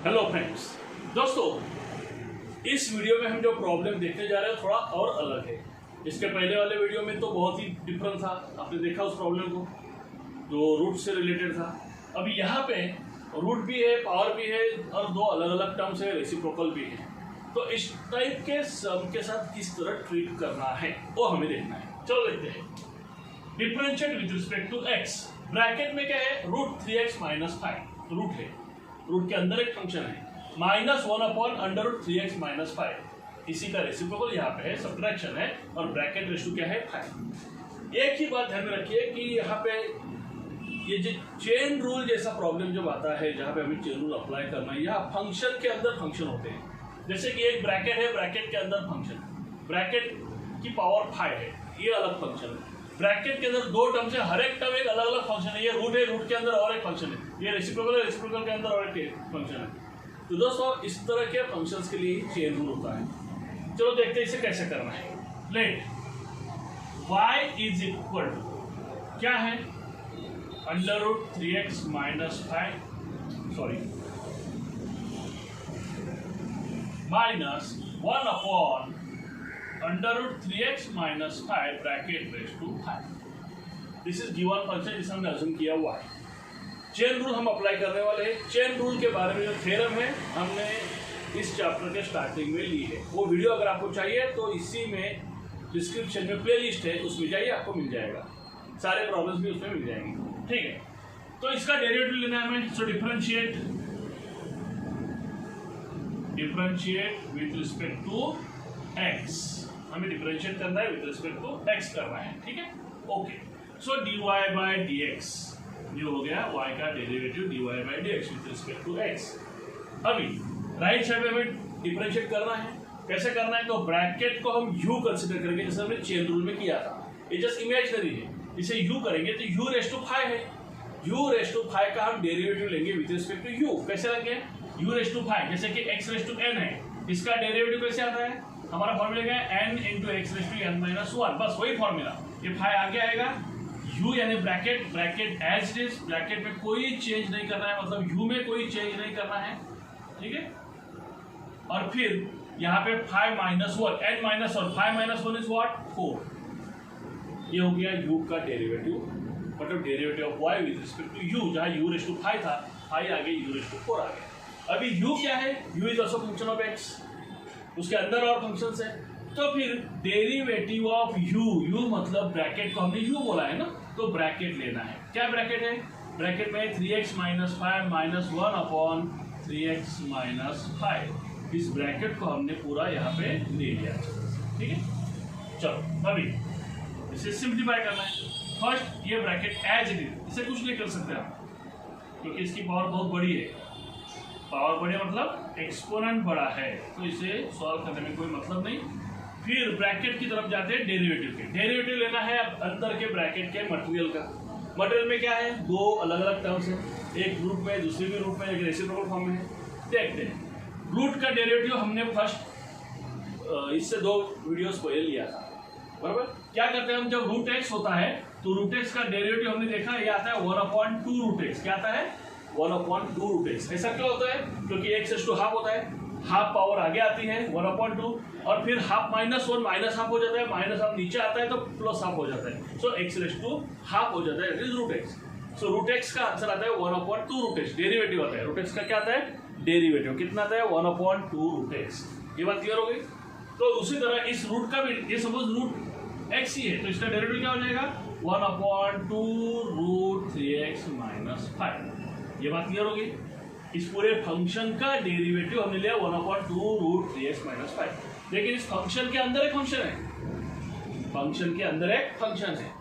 Hello friends, दोस्तों इस video में हम जो प्रॉब्लम देखने जा रहे हैं थोड़ा और अलग है। इसके पहले वाले वीडियो में तो बहुत ही डिफरेंट था, आपने देखा उस प्रॉब्लम को जो रूट से रिलेटेड था। अभी यहाँ पे रूट भी है, पावर भी है और दो अलग अलग टर्म्स है, रेसिप्रोकल भी है। तो इस टाइप के सम के साथ किस तरह ट्रीट करना है वो हमें देखना है। चलो देखते हैं। Differentiate with respect to X, bracket में क्या है, √3x - 5 रूट है, रूट के अंदर एक फंक्शन है -1/√3x - 5। इसी का रेसिप्रोकल यहाँ पे है, सब्ट्रैक्शन है और ब्रैकेट रेशो क्या है 5। एक ही बात ध्यान में रखिए कि यहाँ पे ये जो चेन रूल जैसा प्रॉब्लम जब आता है जहाँ पे हमें चेन रूल अप्लाई करना है, यहाँ फंक्शन के अंदर फंक्शन होते हैं। जैसे कि एक ब्रैकेट है, ब्रैकेट के अंदर फंक्शन, ब्रैकेट की पावर 5 है, ये अलग फंक्शन है। ब्रैकेट के अंदर दो टर्म्स है, हर एक टर्म एक अलग अलग फंक्शन है। ये रूट है, रूट के अंदर और एक फंक्शन है। ये रेसिप्रोकल है, रेसिप्रोकल के अंदर और एक फंक्शन है। तो दोस्तों इस तरह के फंक्शंस के लिए चेन रूल होता है। चलो देखते हैं इसे कैसे करना है। Let y is equal to क्या है, √3x - 5 sorry -1/√3x - 5 bracket raise to 5। This is given function जिसे हमने अज्यूम किया हुआ है। चेन रूल हम अप्लाई करने वाले हैं। चेन रूल के बारे में जो थ्योरम है हमने इस चैप्टर के स्टार्टिंग में ली है। वो वीडियो अगर आपको चाहिए तो इसी में डिस्क्रिप्शन में प्लेलिस्ट है, उसमें जाइए, आपको मिल जाएगा। सारे प्रॉब्लम्स भी उसमें मिल जाएंगे, ठीक है। तो इसका डेरिवेटिव लेना है हमें। So differentiate with respect to x, हमें डिफरेंशिएट करना है विथ रिस्पेक्ट टू x करना है, ठीक है। ओके, सो dy/dx जो हो गया y का derivative dy/dx with respect to x। अभी राइट साइड में हमें डिफरेंशिएट करना है। कैसे करना है, तो ब्रैकेट को हम u कंसीडर करेंगे जैसे हमने चेन रूल में किया था। ये जस्ट इमेजिनरी है, इसे u करेंगे तो u⁵ है। u⁵ का हम डेरिवेटिव लेंगे विथ रिस्पेक्ट टू u। कैसे लेंगे, u⁵ जैसे कि x⁵n है, इसका डेरिवेटिव कैसे आता है, हमारा फॉर्मूला है n × x⁻⁻1, बस वही फॉर्मूला। ये 5 आगे आएगा, u यानी bracket as it is, bracket में कोई चेंज नहीं करना है, मतलब u में कोई चेंज नहीं करना है, ठीक है। और फिर यहाँ पे 5 - 1 n - 1 5 - 1 इज व्हाट 4। ये हो गया u का डेरिवेटिव, मतलब derivative of y with respect to u। जहाँ u⁵ था, 5 आगे u⁴ आ गया। अभी u क्या है, u is also function of x, उसके अंदर और फंक्शंस है। तो फिर डेरिवेटिव ऑफ u मतलब ब्रैकेट को हमने u बोला है ना, तो ब्रैकेट लेना है। क्या ब्रैकेट है, ब्रैकेट में 3x - 5 -1/3x - 5। इस ब्रैकेट को हमने पूरा यहाँ पे ले लिया, ठीक है। चलो अभी इसे सिंप्लीफाई करना है। फर्स्ट ये ब्रैकेट एज इट इज, इसे कुछ नहीं कर सकते आप क्योंकि इसकी पावर बहुत बड़ी है। पावर बड़ी मतलब एक्सपोनेंट बड़ा है, तो इसे सॉल्व करने में कोई मतलब नहीं। फिर ब्रैकेट की तरफ जाते हैं डेरिवेटिव के। डेरिवेटिव लेना है अंदर के ब्रैकेट के मटेरियल का। मटेरियल में क्या है, दो अलग अलग टर्म्स हैं, एक रूट में दूसरी भी रूट में, एक रेसिप्रोकल फॉर्म में है। देखते हैं रूट का डेरिवेटिव हमने फर्स्ट इससे 2 वीडियोस पहले लिया था, बराबर। क्या करते हैं हम, जब √x होता है तो √x का डेरिवेटिव हमने देखा, ये आता है 1/2√x। क्या आता है, 1/2√x। ऐसा क्यों होता है, क्योंकि x⁻½ होता है, हाफ पावर आगे आती है 1/2 और फिर हाफ -1 -½ हो जाता है, -½ नीचे आता है तो +½ हो जाता है। सो x⁻½ हो जाता है, it is √x। So √x का आंसर आता है 1/2√x। डेरिवेटिव आता है √x का, क्या आता है डेरिवेटिव, कितना आता है 1/2√x। ये बात क्लियर हो गई। तो उसी तरह इस रूट का भी, ये सपोज √x ही है तो इसका डेरिवेटिव क्या हो जाएगा 1/2√3x - 5। ये बात क्लियर हो गई। इस पूरे फंक्शन का डेरिवेटिव हमने लिया 1/2√3x - 5। लेकिन इस फंक्शन के अंदर एक फंक्शन है, फंक्शन के अंदर एक फंक्शन है,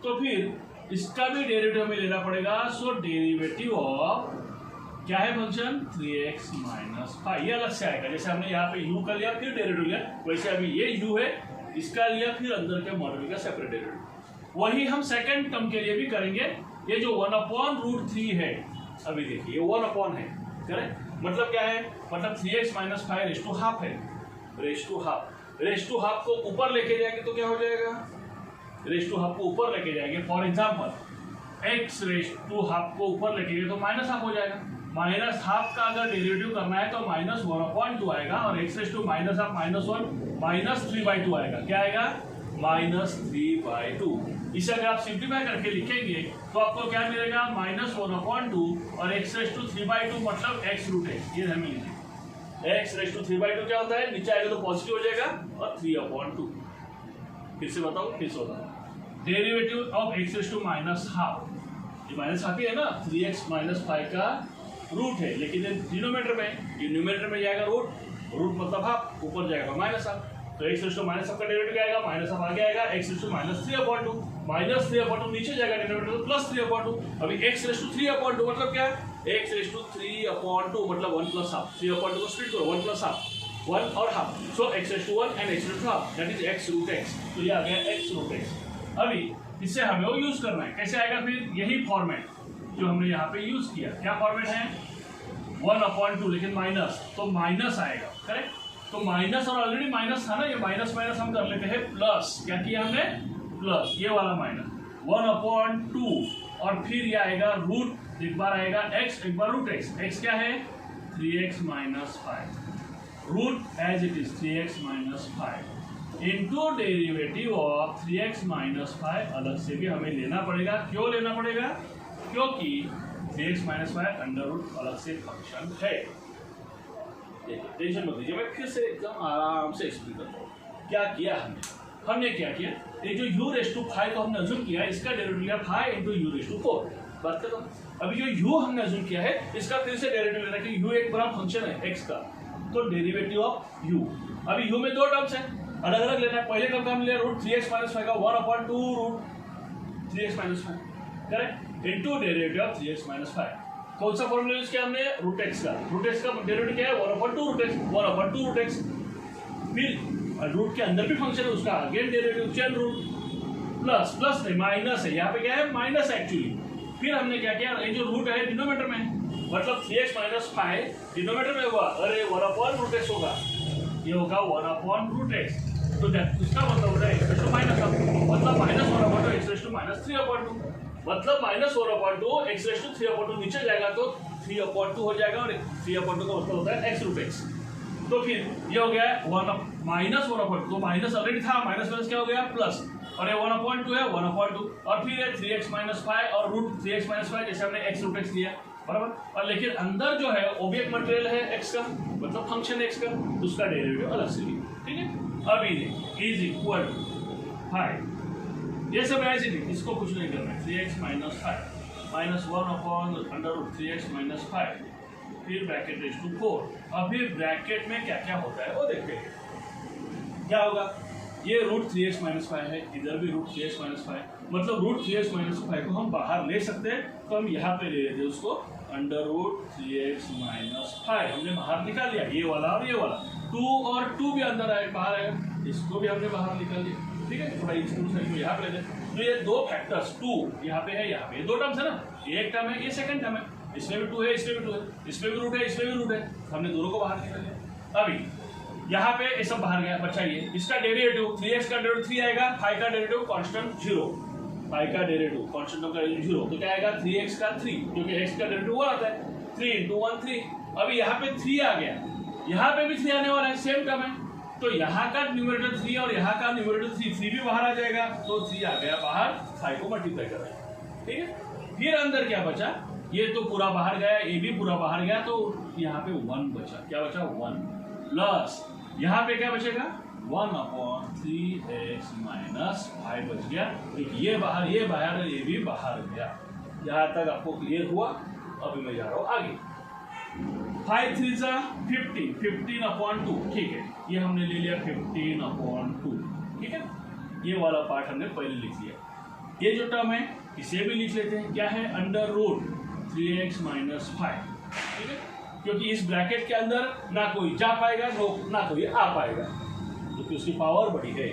तो फिर इसका भी डेरिवेटिव हमें लेना पड़ेगा। सो डेरिवेटिव ऑफ क्या है फंक्शन 3x - 5, ये अलग से आएगा। जैसे हमने यहाँ पे u का लिया फिर डेरिवेटिव लिया, वैसे अभी ये u है, इसका लिया फिर अंदर के मॉड्यूल का सेपरेट डेरिवेटिव। वही हम सेकंड टर्म के लिए भी करेंगे। ये जो 1/√3 है, अभी देखिए ये 1 है, करेक्ट। मतलब क्या है, मतलब 3x - 5 रेज़ टू ½ है, रेज़ टू ½ को ऊपर लेके जाएंगे तो क्या हो जाएगा, रेज़ टू ½ को ऊपर लेके जाएंगे। फॉर एग्जाम्पल x⁻² को ऊपर लेके गए तो -½ हो जाएगा। माइनस हाफ का अगर डेरिवेटिव करना है तो -1/2 आएगा और x raise to minus half -1 -3/2 आएगा। क्या आएगा? -3/2। इसे अगर आप सिंप्लीफाई करके लिखेंगे तो आपको क्या मिलेगा? -1/2 और x रेज़ टू 3/2 मतलब x√x। ये हमें लिखिए, x रेज़ टू 3/2 क्या होता है? नीचे आएगा तो पॉजिटिव हो जाएगा और 3/2। फिर से बताओ, फिर से बताओ। Derivative of x raise to minus half, ये माइनस हाफ ही है ना, 3x - 5 का रूट है, लेकिन ये डिनोमिनेटर में, ये न्यूमरेटर में जाएगा रूट मतलब हाफ, ऊपर जाएगा माइनस हाफ। तो x raise to minus half का डेरिवेटिव क्या आएगा? माइनस हाफ आगे आएगा, x रेज़ टू -3/2, -3/2 नीचे जाएगा डिनोमिनेटर तो +3/2। अभी x रेज़ टू 3/2 मतलब क्या? x रेज़ टू 3/2 मतलब 1 + हाफ। 3/2 को स्प्लिट करो, 1 + हाफ, 1 और half. So x rays to 1 and x rays to half, that is x√x। तो ये आ गया x√x। अभी इससे हमें वो यूज करना है, कैसे आएगा? फिर यही फॉर्मेट जो हमने यहाँ पे यूज किया। क्या फॉर्मेट है? 1/2 लेकिन माइनस, तो माइनस आएगा, करेक्ट। तो माइनस, और ऑलरेडी माइनस था ना, ये माइनस माइनस हम कर लेते हैं प्लस। क्या किया हमने? प्लस, ये वाला माइनस 1/2 और फिर ये आएगा रूट, एक बार आएगा x, एक बार √x। x क्या है? 3x - 5, root as it is 3x - 5 into derivative of 3x - 5 अलग से भी हमें लेना पड़ेगा। क्यों लेना पड़ेगा? क्योंकि 3x - 5 अंडर रूट अलग से फंक्शन है। टेंशन मत लीजिए, मैं फिर से एकदम आराम से एक्सप्लेन करता हूँ। क्या किया हमने क्या किया? ये जो u⁵ को हमने अज्यूम किया, इसका डेरिवेटिव लिया 5 × u⁴। बात कर दो। अभी जो u हमने अज्यूम किया है, इसका फिर से डेरिवेटिव लेना कि u एक बड़ा फंक्शन है x का, तो डेरिवेटिव ऑफ u। अभी u में दो टर्म्स है, अलग अलग लेना है। पहले टर्म का हमने लिया √3x - 5 का 1/2 √3x - 5, correct, into derivative of 3x - 5। कौन सा फॉर्मूला यूज किया हमने? √x का। √x का डेरिवेटिव क्या है? 1/2 √x। फिर रूट के अंदर भी फंक्शन है उसका, again derivative chain rule, plus नहीं माइनस है, यहाँ पे क्या है? Minus actually. फिर हमने क्या किया? ये जो रूट है डिनोमिनेटर में, मतलब 3x - 5 डिनोमिनेटर में हुआ, अरे 1/√x होगा, ये होगा 1/√x। तो इसका मतलब होता है x raise to minus half, मतलब -1/2 x रेज़ टू -3/2, मतलब -1/2 x रेज़ टू 3/2 नीचे जाएगा तो 3/2 हो जाएगा, और 3/2 का मतलब होता है x√x। तो फिर ये हो गया -1/2, तो माइनस ऑलरेडी था, माइनस माइनस क्या हो गया? प्लस, और ये 1/2 है 1/2, और फिर ये 3x - 5 और √3x - 5 जैसे हमने x√x लिया, बराबर। और लेकिन अंदर जो है वो भी एक मटेरियल है x का, मतलब फंक्शन x का, उसका डेरिवेटिव अलग से लिया, ठीक है। अभी इज इक्वल टू 5, ये सब ऐसे नहीं, इसको कुछ नहीं करना है। 3x - 5 -1/√3x - 5, फिर ब्रैकेट रेज़ टू 4, और फिर ब्रैकेट में क्या क्या होता है वो देखते हैं। क्या होगा? ये √3x - 5 है, इधर भी √3x - 5, मतलब √3x - 5 को हम बाहर ले सकते हैं, तो हम यहाँ पे ले लेते हैं उसको, √3x - 5 हमने बाहर निकाल लिया, ये वाला और ये वाला, 2 और 2 भी अंदर आए, बाहर आएगा, इसको भी हमने बाहर निकाल लिया, ठीक है। थोड़ा इसको यहाँ पे ले लेते। तो ये दो फैक्टर्स 2 यहाँ पे है, यहाँ पे ये दो टर्म्स है ना, ये एक टर्म है, ये सेकंड टर्म है, इसमें भी 2 है, इसमें भी 2 है, इसमें भी रूट है, इसमें भी रूट है, हमने दोनों को बाहर निकाल लिया। अभी यहाँ पे ये सब बाहर गया, बचा ये, इसका डेरिवेटिव 3x का डेरिवेटिव 3 आएगा, 5 का डेरिवेटिव कांस्टेंट 0, 5 का डेरिवेटिव कांस्टेंट का 0, तो क्या आएगा? 3x का 3, क्योंकि x का डेरिवेटिव 1 आता है, 3 × 1 3। अभी यहाँ पे 3 आ गया, यहाँ पे भी 3 आने वाला है, सेम टर्म है, तो यहाँ का न्यूमरेटर 3 और यहाँ का न्यूमरेटर 3 भी बाहर आ जाएगा, तो 3 आ गया बाहर, 5 को मल्टीप्लाई कर रहे हैं, ठीक है। फिर अंदर क्या बचा? ये तो पूरा बाहर गया, ये भी पूरा बाहर गया, तो यहाँ पे 1 बचा। क्या बचा? 1 प्लस यहाँ पे क्या बचेगा? 1/3x - 5 बच गया, क्योंकि ये बाहर ये भी बाहर गया। यहाँ तक आपको क्लियर हुआ? अभी मैं जा रहा हूँ आगे। 5 3 × 15, 15/2, ठीक है, ये हमने ले लिया 15/2, ठीक है। ये वाला पार्ट हमने पहले लिख लिया। ये जो टर्म है इसे भी लिख लेते हैं, क्या है? √3x - 5, ठीक है, क्योंकि इस ब्रैकेट के अंदर ना कोई जा पाएगा, ना कोई आ पाएगा, क्योंकि उसकी पावर बड़ी है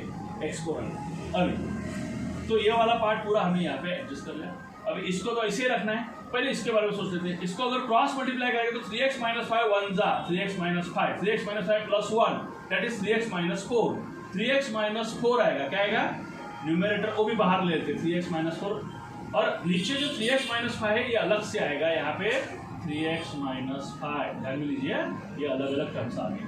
एक्सपोनेंट। अभी तो ये वाला पार्ट पूरा हमने यहाँ पे एडजस्ट कर लिया। अभी इसको तो ऐसे रखना है, पहले इसके बारे में सोच लेते हैं। इसको अगर क्रॉस मल्टीप्लाई करेंगे तो 3x - 5 1 जा 3x - 5, 3x - 5 + 1 that is 3x - 4, 3x - 4 आएगा। क्या आएगा? न्यूमरेटर को भी बाहर ले लेते, 3x - 4, और नीचे जो 3x - 5 है ये अलग से आएगा यहाँ पे 3x माइनस 5, ध्यान में लीजिए ये अलग अलग टर्म्स आ गए।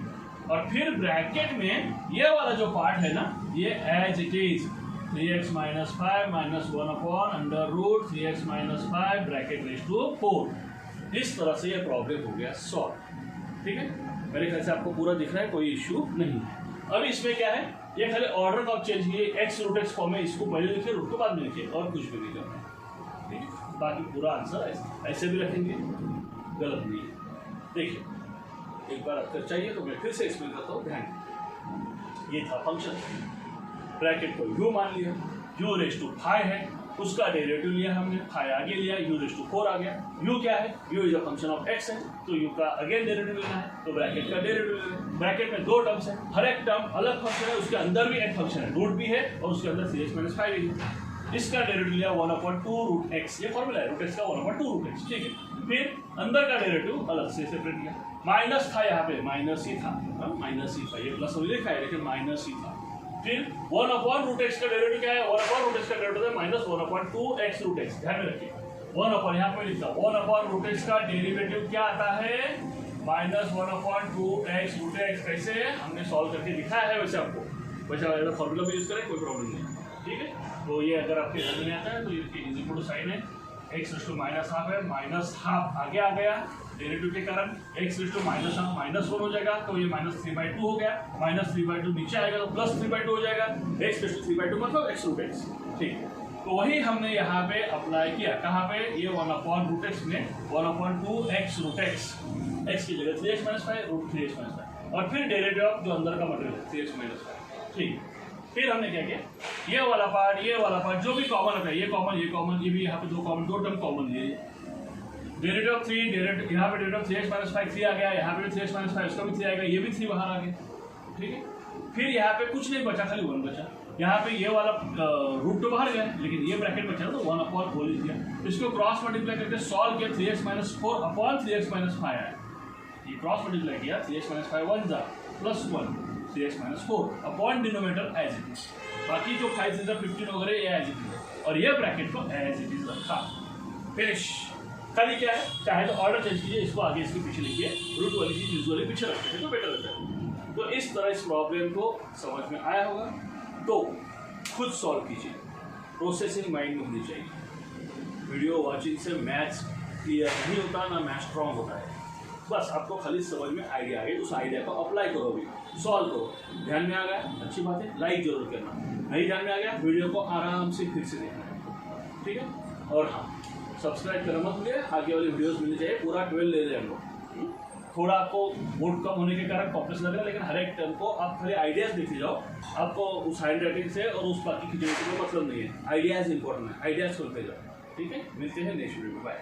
और फिर ब्रैकेट में ये वाला जो पार्ट है ना, ये as it is 3x minus 5 minus 1 upon under root 3x minus 5 bracket raise to 4। इस तरह से ये प्रॉब्लम हो गया सॉल्व। ठीक है, मेरे ख्याल से आपको पूरा दिख रहा है, कोई इश्यू नहीं। अब इसमें क्या है, ये खाली ऑर्डर का चेंज किए, एक्स रूट एक्स फॉर्म में इसको पहले लिखिए, रूट को बाद में लिखिए, और कुछ भी नहीं करना है। ठीक है, बाकी पूरा आंसर ऐसे भी रखेंगे, गलत नहीं है। देखिए एक बार अगर चाहिए तो मैं फिर से एक्सप्लेन करता हूँ, ध्यान। ये था फंक्शन, ब्रैकेट को u मान लिया, u रेज टू 5 है, उसका डेरिवेटिव लिया हमने, 5 आगे लिया, u रेज टू 4 आ गया। u क्या है, u is a function of x है, तो u का अगेन डेरिवेटिव लेना है, तो ब्रैकेट का डेरिवेटिव लेना है। ब्रैकेट में 2 टर्म्स है, हर एक टर्म अलग फंक्शन है, उसके अंदर भी एक फंक्शन है, रूट भी है, और उसके अंदर 3x माइनस 5 है। इसका डेरिवेटिव लिया 1/2 रूट x, ये फॉर्मूला है, रूट x का 1/2 रूट x। ठीक है, फिर अंदर का डेरिवेटिव अलग से सेपरेट किया, माइनस था यहाँ पे, माइनस ही था, माइनस ही था, ये प्लस हो लिखा है लेकिन माइनस ही था। फिर 1 रूट एक्स का डेरिवेटिव क्या है, 1 रूट एक्स का डेरिवेटिव है माइनस 1/2 एक्स रूट एक्स। ध्यान में रखिए 1 यहाँ पे लिखा 1 रूट एक्स का डेरिवेटिव क्या आता है, माइनस 1/2 एक्स रूट एक्स। कैसे हमने सॉल्व करके दिखाया है, वैसे आपको वैसे अगर फॉर्मूला भी यूज करें कोई प्रॉब्लम नहीं। ठीक है, तो ये अगर आपके समझ में आता है तो ये इज इक्वल टू साइन है, X raise to minus half है, माइनस हाफ आगे आ गया डेरिवेटिव के कारण, X raise to minus half minus 1 हो जाएगा, तो ये माइनस 3/2 हो गया, माइनस 3/2 नीचे आएगा तो प्लस 3/2 हो जाएगा, एक्स रेज टू 3/2 मतलब एक्स रूट एक्स। ठीक है, तो वही हमने यहाँ पे अप्लाई किया, कहाँ पे, ये 1 रूट एक्स में 1/2 एक्स रूट एक्स, एक्स की जगह 3x minus 5 root 3x minus 5, और फिर डेरिवेटिव ऑफ जो अंदर का मटेरियल है 3x माइनस 5। ठीक, फिर हमने क्या किया, ये वाला पार्ट जो भी कॉमन होता है, ये कॉमन, ये भी यहाँ पे 2 टर्म कॉमन लिए, डेरिवेटिव ऑफ 3, डेरिवेटिव यहाँ पे डेरिवेटिव ऑफ 3x माइनस 5 3 आ गया, यहाँ पे भी 3x माइनस 5 इसका भी 3 आएगा, ये भी 3 बाहर आ गया। ठीक है, फिर यहाँ पे कुछ नहीं बचा, खाली 1 बचा। यहाँ पे ये वाला रूट तो बाहर गया, लेकिन ये ब्रैकेट बचा तो 1/4 लिख दिया, इसको क्रॉस मल्टीप्लाई करके सॉल्व किया, 3x minus 4 upon 3x minus 5 आया। ये क्रॉस मल्टीप्लाई किया, 3x माइनस 5 1 जा plus 1 3x minus 4 upon denominator as it is, बाकी जो 5 से 15 वगैरह ये एज इट इज, और ये ब्रैकेट को एज इट इज रखा, फिनिश। खाली क्या है, चाहे तो ऑर्डर चेंज कीजिए, इसको आगे इसके पीछे लिखिए, रूट वाली चीज यूजुअली पीछे रखते हैं तो बेटर रहता है। तो इस तरह इस प्रॉब्लम को समझ में आया होगा, तो खुद सॉल्व कीजिए, प्रोसेसिंग माइंड में होनी चाहिए। वीडियो वॉचिंग से मैथ्स क्लियर नहीं होता, ना मैथ्स स्ट्रॉन्ग होता है, बस आपको खाली समझ में आइडिया आ गई, उस आइडिया को अप्लाई करो, भी सॉल्व करो। ध्यान में आ गया, अच्छी बात है, लाइक जरूर करना, नहीं ध्यान में आ गया वीडियो को आराम से फिर से देखना। ठीक है, और हाँ सब्सक्राइब करना मत भूलिए, आगे वाली वीडियोस मिलनी चाहिए, पूरा 12 ले रहे हैं हम लोग। थोड़ा आपको मूड कम होने के कारण कॉम्प्लेक्स लग रहा है, लेकिन हर एक टर्म को आप खाली आइडियाज देखते जाओ, आपको उस हैंड राइटिंग से और उस बाकी की चीज़ों से मतलब नहीं है, आइडियाज इंपॉर्टेंट है, आइडियाज खोलते जाओ। ठीक है, मिलते हैं नेक्स्ट वीडियो में, बाय।